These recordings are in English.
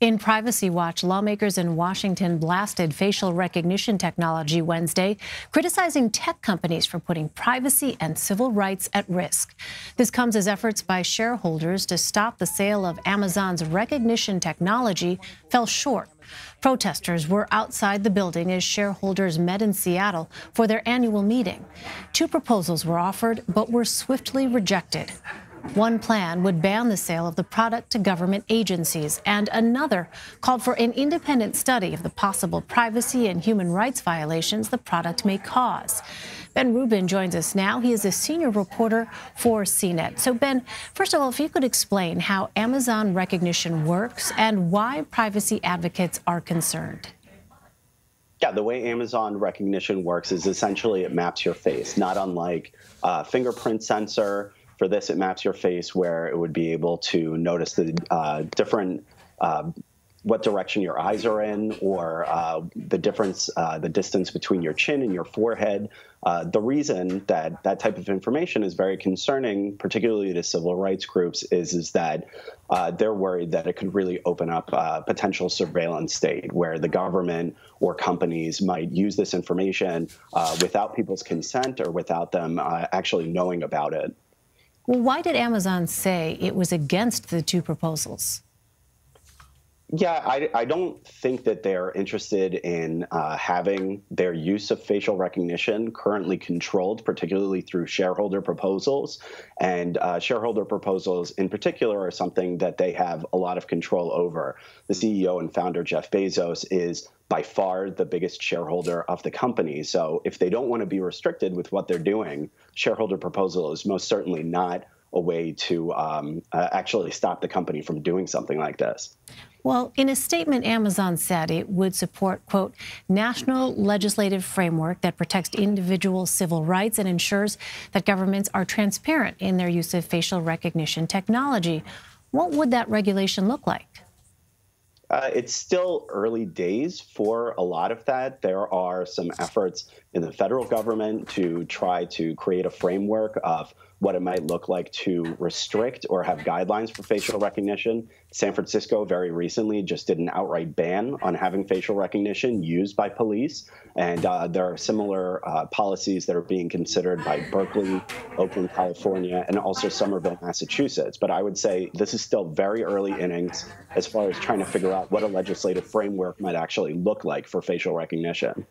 In Privacy Watch, lawmakers in Washington blasted facial recognition technology Wednesday, criticizing tech companies for putting privacy and civil rights at risk. This comes as efforts by shareholders to stop the sale of Amazon's Rekognition technology fell short. Protesters were outside the building as shareholders met in Seattle for their annual meeting. Two proposals were offered, but were swiftly rejected. One plan would ban the sale of the product to government agencies, and another called for an independent study of the possible privacy and human rights violations the product may cause. Ben Rubin joins us now. He is a senior reporter for CNET. So, Ben, first of all, if you could explain how Amazon Rekognition works and why privacy advocates are concerned. Yeah, the way Amazon Rekognition works is essentially it maps your face, not unlike a fingerprint sensor. For this, it maps your face where it would be able to notice the different what direction your eyes are in, or the distance between your chin and your forehead. The reason that that type of information is very concerning, particularly to civil rights groups, is that they're worried that it could really open up a potential surveillance state where the government or companies might use this information without people's consent or without them actually knowing about it. Well, why did Amazon say it was against the two proposals? Yeah, I don't think that they're interested in having their use of facial recognition currently controlled, particularly through shareholder proposals. And shareholder proposals in particular are something that they have a lot of control over. The CEO and founder, Jeff Bezos, is by far the biggest shareholder of the company. So if they don't want to be restricted with what they're doing, shareholder proposal is most certainly not a way to actually stop the company from doing something like this. Well, in a statement, Amazon said it would support, quote, national legislative framework that protects individual civil rights and ensures that governments are transparent in their use of facial recognition technology. What would that regulation look like? It's still early days for a lot of that. There are some efforts in the federal government to try to create a framework of what it might look like to restrict or have guidelines for facial recognition. San Francisco very recently just did an outright ban on having facial recognition used by police. And there are similar policies that are being considered by Berkeley, Oakland, California, and also Somerville, Massachusetts. But I would say this is still very early innings as far as trying to figure out what a legislative framework might actually look like for facial recognition.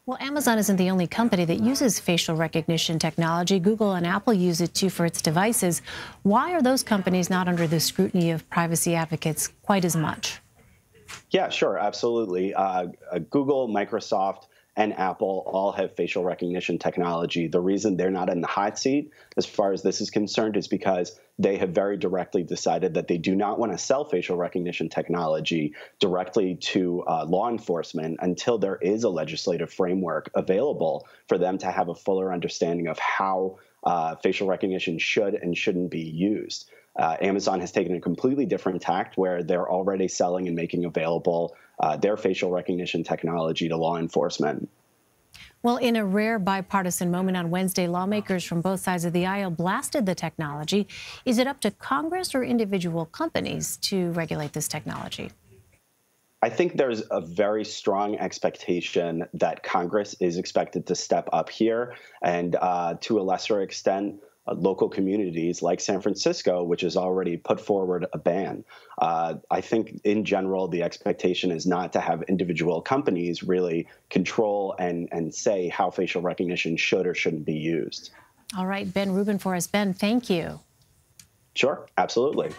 Well, Amazon isn't the only company that uses facial recognition technology. Google and Apple use it, too, for its devices. Why are those companies not under the scrutiny of privacy advocates quite as much? Yeah, sure, absolutely. Google, Microsoft, and Apple all have facial recognition technology. The reason they're not in the hot seat as far as this is concerned is because they have very directly decided that they do not want to sell facial recognition technology directly to law enforcement until there is a legislative framework available for them to have a fuller understanding of how facial recognition should and shouldn't be used. Amazon has taken a completely different tact where they're already selling and making available their facial recognition technology to law enforcement. Well, in a rare bipartisan moment on Wednesday, lawmakers from both sides of the aisle blasted the technology. Is it up to Congress or individual companies to regulate this technology? I think there's a very strong expectation that Congress is expected to step up here, and to a lesser extent, local communities like San Francisco, which has already put forward a ban. I think in general, the expectation is not to have individual companies really control and say how facial recognition should or shouldn't be used. All right, Ben Rubin for us. Ben, thank you. Sure, absolutely.